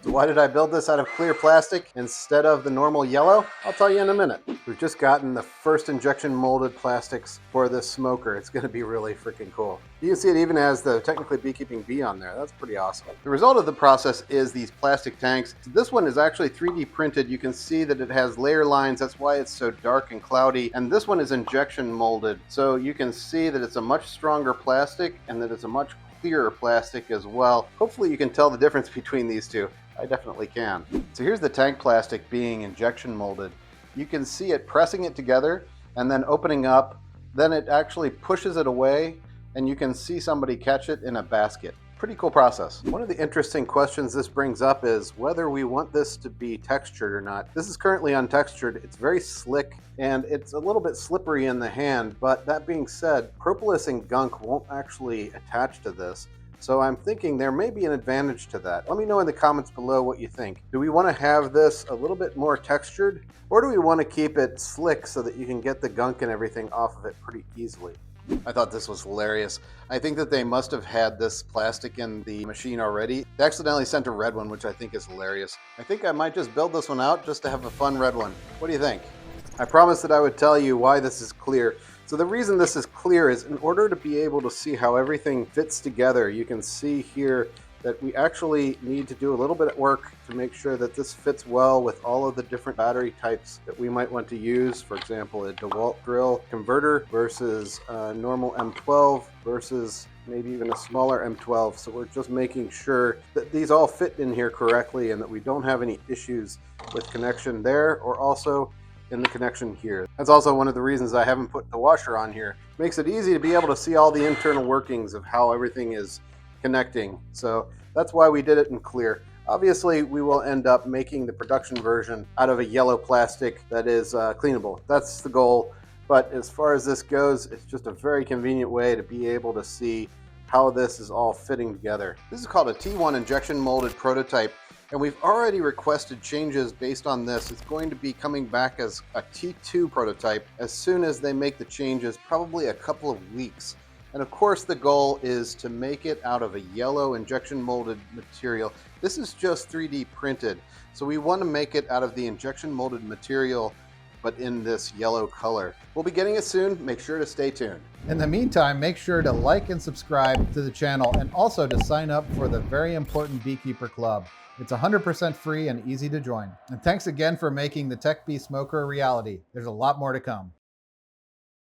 So why did I build this out of clear plastic instead of the normal yellow? I'll tell you in a minute. We've just gotten the first injection molded plastics for this smoker. It's going to be really freaking cool. You can see it even has the technically beekeeping bee on there. That's pretty awesome. The result of the process is these plastic tanks. This one is actually 3D printed. You can see that it has layer lines. That's why it's so dark and cloudy. And this one is injection molded. So you can see that it's a much stronger plastic and that it's a much clearer plastic as well. Hopefully you can tell the difference between these two. I definitely can. So here's the tank plastic being injection molded. You can see it pressing it together and then opening up. Then it actually pushes it away and you can see somebody catch it in a basket. Pretty cool process. One of the interesting questions this brings up is whether we want this to be textured or not. This is currently untextured. It's very slick and it's a little bit slippery in the hand, but that being said, propolis and gunk won't actually attach to this. So I'm thinking there may be an advantage to that. Let me know in the comments below what you think. Do we want to have this a little bit more textured, or do we want to keep it slick so that you can get the gunk and everything off of it pretty easily? I thought this was hilarious. I think that they must have had this plastic in the machine already. They accidentally sent a red one, which I think is hilarious. I think I might just build this one out just to have a fun red one. What do you think? I promised that I would tell you why this is clear. So the reason this is clear is in order to be able to see how everything fits together. You can see here that we actually need to do a little bit of work to make sure that this fits well with all of the different battery types that we might want to use. For example, a DeWalt drill converter versus a normal M12 versus maybe even a smaller M12. So we're just making sure that these all fit in here correctly and that we don't have any issues with connection there or also in the connection here. That's also one of the reasons I haven't put the washer on here. Makes it easy to be able to see all the internal workings of how everything is connecting. So that's why we did it in clear. Obviously, we will end up making the production version out of a yellow plastic that is cleanable. That's the goal. But as far as this goes, it's just a very convenient way to be able to see how this is all fitting together. This is called a T1 injection molded prototype. And we've already requested changes based on this. It's going to be coming back as a T2 prototype as soon as they make the changes, probably a couple of weeks. And of course the goal is to make it out of a yellow injection molded material. This is just 3D printed. So we want to make it out of the injection molded material, but in this yellow color. We'll be getting it soon. Make sure to stay tuned. In the meantime, make sure to like and subscribe to the channel and also to sign up for the very important Beekeeper Club. It's 100% free and easy to join. And thanks again for making the TechBee Smoker a reality. There's a lot more to come.